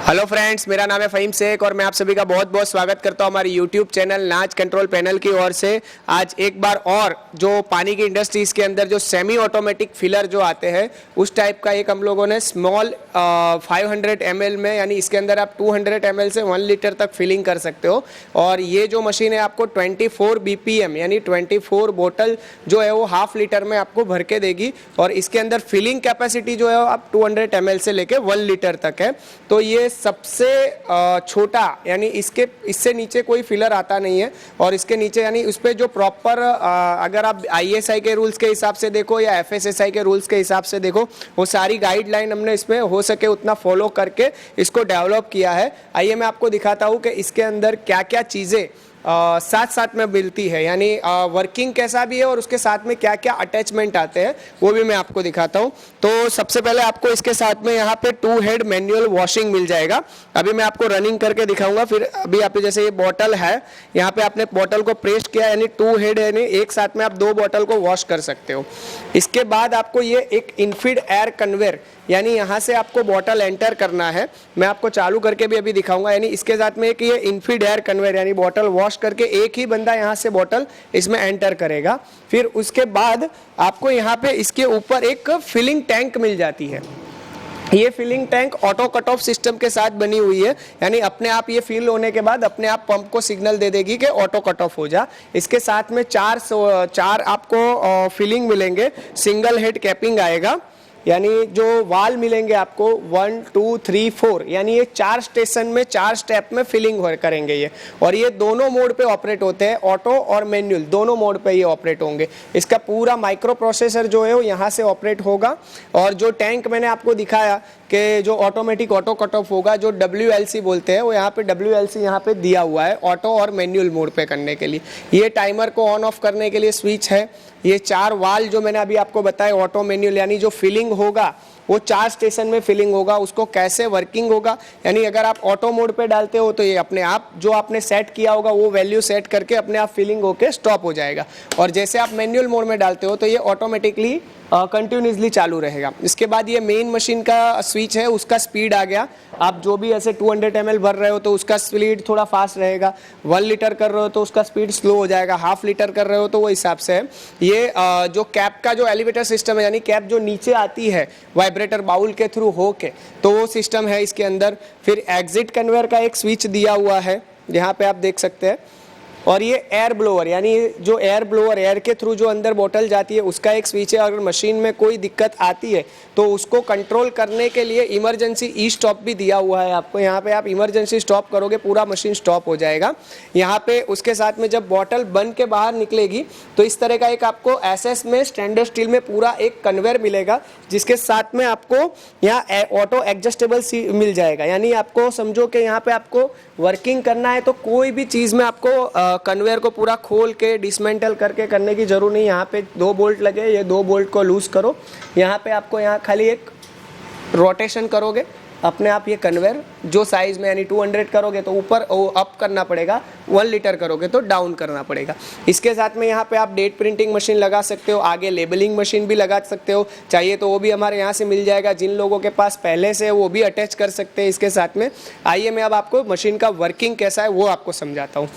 Hello friends, मेरा नाम है फ़हीम शेख और मैं आप सभी का बहुत बहुत स्वागत करता हूं हमारे यूट्यूब चैनल नाज कंट्रोल पैनल की ओर से। आज एक बार और जो पानी की इंडस्ट्रीज़ के अंदर जो सेमी ऑटोमेटिक फिलर जो आते हैं उस टाइप का एक हम लोगों ने स्मॉल 500 ml में, यानी इसके अंदर आप 200 ml से 1 लीटर तक फिलिंग कर सकते हो। और ये जो मशीन है आपको 24 BPM यानी 24 बोतल जो है वो हाफ लीटर में आपको भर के देगी। और इसके अंदर फिलिंग कैपेसिटी जो है आप 200 ml से लेके 1 लीटर तक है। तो ये सबसे छोटा, यानी इससे नीचे कोई फिलर आता नहीं है। और इसके नीचे यानी उस पर जो प्रॉपर अगर आप ISI के रूल्स के हिसाब से देखो या FSSI के रूल्स के हिसाब से देखो, वो सारी गाइडलाइन हमने इसमें हो सके उतना फॉलो करके इसको डेवलप किया है। आइए मैं आपको दिखाता हूँ कि इसके अंदर क्या क्या चीज़ें साथ साथ में मिलती है, यानी वर्किंग कैसा भी है और उसके साथ में क्या क्या अटैचमेंट आते हैं वो भी मैं आपको दिखाता हूं। तो सबसे पहले आपको इसके साथ में यहाँ पे 2 हेड मैनुअल वॉशिंग मिल जाएगा। अभी मैं आपको रनिंग करके दिखाऊंगा। फिर अभी आप जैसे ये बॉटल है, यहाँ पे आपने बॉटल को प्रेस किया, यानी 2 हेड है, यानी एक साथ में आप 2 बॉटल को वॉश कर सकते हो। इसके बाद आपको ये एक इनफीड एयर कन्वेयर, यानी यहाँ से आपको बॉटल एंटर करना है। मैं आपको चालू करके भी अभी दिखाऊंगा। यानी इसके साथ में एक ये इनफीड एयर कन्वेयर, यानी बॉटल वॉश करके एक ही बंदा यहाँ से बॉटल इसमें एंटर करेगा। फिर उसके बाद आपको यहाँ पे इसके ऊपर एक फिलिंग टैंक मिल जाती है। ये filling tank auto cut off system के साथ बनी हुई है, यानी अपने आप ये फिल होने के बाद अपने आप पंप को सिग्नल दे देगी कि ऑटो कट ऑफ हो जा। इसके साथ में चार आपको फिलिंग मिलेंगे, सिंगल हेड कैपिंग आएगा, यानी जो वाल मिलेंगे आपको 1 2 3 4, यानी ये 4 स्टेशन में 4 स्टेप में फिलिंग करेंगे ये। और ये दोनों मोड पे ऑपरेट होते हैं, ऑटो और मैनुअल दोनों मोड पे ये ऑपरेट होंगे। इसका पूरा माइक्रो प्रोसेसर जो है वो यहाँ से ऑपरेट होगा। और जो टैंक मैंने आपको दिखाया कि जो ऑटोमेटिक ऑटो कट ऑफ होगा, जो WLC बोलते हैं, वो यहाँ पे WLC यहाँ पे दिया हुआ है ऑटो और मैनुअल मोड पे करने के लिए। ये टाइमर को ऑन ऑफ करने के लिए स्विच है। ये 4 वाल जो मैंने अभी आपको बताया ऑटो मैनुअल, यानी जो फिलिंग होगा वो 4 स्टेशन में फिलिंग होगा। उसको कैसे वर्किंग होगा, यानी अगर आप ऑटो मोड पे डालते हो तो ये अपने आप जो आपने सेट किया होगा वो वैल्यू सेट करके अपने आप फिलिंग होके स्टॉप हो जाएगा। और जैसे आप मैनुअल मोड में डालते हो तो ये ऑटोमेटिकली कंटिन्यूसली चालू रहेगा। इसके बाद ये मेन मशीन का स्विच है, उसका स्पीड आ गया। आप जो भी ऐसे 200 ml भर रहे हो तो उसका स्पीड थोड़ा फास्ट रहेगा, 1 लीटर कर रहे हो तो उसका स्पीड स्लो हो जाएगा, हाफ लीटर कर रहे हो तो वो हिसाब से है। ये जो कैप का जो एलिवेटर सिस्टम है, यानी कैप जो नीचे आती है वाइब्रेटर बाउल के थ्रू होके, तो वो सिस्टम है इसके अंदर। फिर एग्जिट कन्वेयर का एक स्विच दिया हुआ है, यहाँ पे आप देख सकते हैं। और ये एयर ब्लोअर, यानी जो एयर ब्लोअर एयर के थ्रू जो अंदर बोतल जाती है उसका एक स्विच है। अगर मशीन में कोई दिक्कत आती है तो उसको कंट्रोल करने के लिए इमरजेंसी ई स्टॉप भी दिया हुआ है आपको। यहाँ पे आप इमरजेंसी स्टॉप करोगे पूरा मशीन स्टॉप हो जाएगा। यहाँ पे उसके साथ में जब बोतल बन के बाहर निकलेगी तो इस तरह का एक आपको SS में स्टैंडर्ड स्टील में पूरा एक कन्वेयर मिलेगा, जिसके साथ में आपको यहाँ ऑटो एडजस्टेबल मिल जाएगा। यानी आपको समझो कि यहाँ पे आपको वर्किंग करना है तो कोई भी चीज़ में आपको कन्वेयर को पूरा खोल के डिसमेंटल करके करने की जरूरत नहीं। यहाँ पे 2 बोल्ट लगे, ये 2 बोल्ट को लूज करो। यहाँ पे आपको यहाँ खाली एक रोटेशन करोगे, अपने आप ये कन्वेयर जो साइज में, यानी 200 करोगे तो ऊपर अप करना पड़ेगा, 1 लीटर करोगे तो डाउन करना पड़ेगा। इसके साथ में यहाँ पे आप डेट प्रिंटिंग मशीन लगा सकते हो, आगे लेबलिंग मशीन भी लगा सकते हो, चाहिए तो वो भी हमारे यहाँ से मिल जाएगा। जिन लोगों के पास पहले से वो भी अटैच कर सकते हैं इसके साथ में। आइए मैं अब आपको मशीन का वर्किंग कैसा है वो आपको समझाता हूँ।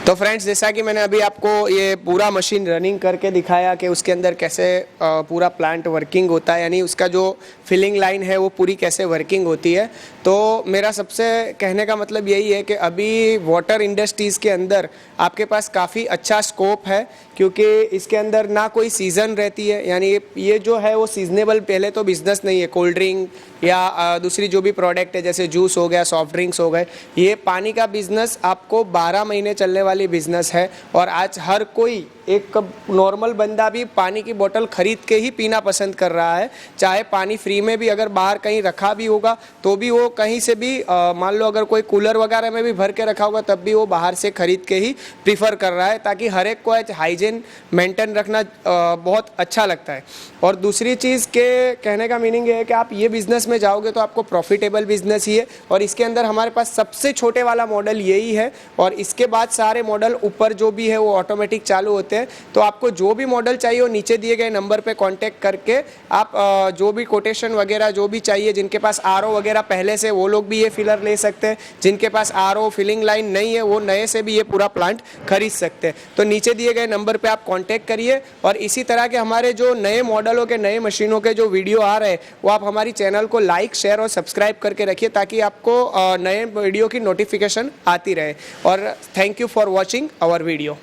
तो फ्रेंड्स, जैसा कि मैंने अभी आपको ये पूरा मशीन रनिंग करके दिखाया कि उसके अंदर कैसे पूरा प्लांट वर्किंग होता है, यानी उसका जो फिलिंग लाइन है वो पूरी कैसे वर्किंग होती है। तो मेरा सबसे कहने का मतलब यही है कि अभी वाटर इंडस्ट्रीज़ के अंदर आपके पास काफ़ी अच्छा स्कोप है, क्योंकि इसके अंदर ना कोई सीज़न रहती है, यानी ये जो है वो सीजनेबल पहले तो बिज़नेस नहीं है। कोल्ड ड्रिंक या दूसरी जो भी प्रोडक्ट है जैसे जूस हो गया, सॉफ्ट ड्रिंक्स हो गए, ये पानी का बिज़नेस आपको 12 महीने चलने वाली बिज़नेस है। और आज हर कोई, एक नॉर्मल बंदा भी पानी की बोतल खरीद के ही पीना पसंद कर रहा है। चाहे पानी फ्री में भी अगर बाहर कहीं रखा भी होगा तो भी वो कहीं से भी मान लो अगर कोई कूलर वगैरह में भी भर के रखा होगा तब भी वो बाहर से खरीद के ही प्रीफर कर रहा है, ताकि हर एक को हाइजीन मेंटेन रखना बहुत अच्छा लगता है। और दूसरी चीज़ के कहने का मीनिंग ये है कि आप ये बिज़नेस में जाओगे तो आपको प्रॉफिटेबल बिज़नेस ही है। और इसके अंदर हमारे पास सबसे छोटे वाला मॉडल यही है, और इसके बाद सारे मॉडल ऊपर जो भी है वो ऑटोमेटिक चालू होते हैं। तो आपको जो भी मॉडल चाहिए वो नीचे दिए गए नंबर पे कांटेक्ट करके आप जो भी कोटेशन वगैरह जो भी चाहिए, जिनके पास आरओ वगैरह पहले से, वो लोग भी ये फिलर ले सकते हैं। जिनके पास आरओ फिलिंग लाइन नहीं है वो नए से भी ये पूरा प्लांट खरीद सकते हैं। तो नीचे दिए गए नंबर पे आप कांटेक्ट करिए। और इसी तरह के हमारे जो नए मॉडलों के, नए मशीनों के जो वीडियो आ रहे हैं वो आप हमारी चैनल को लाइक, शेयर और सब्सक्राइब करके रखिए, ताकि आपको नए वीडियो की नोटिफिकेशन आती रहे। और thank you for watching our video.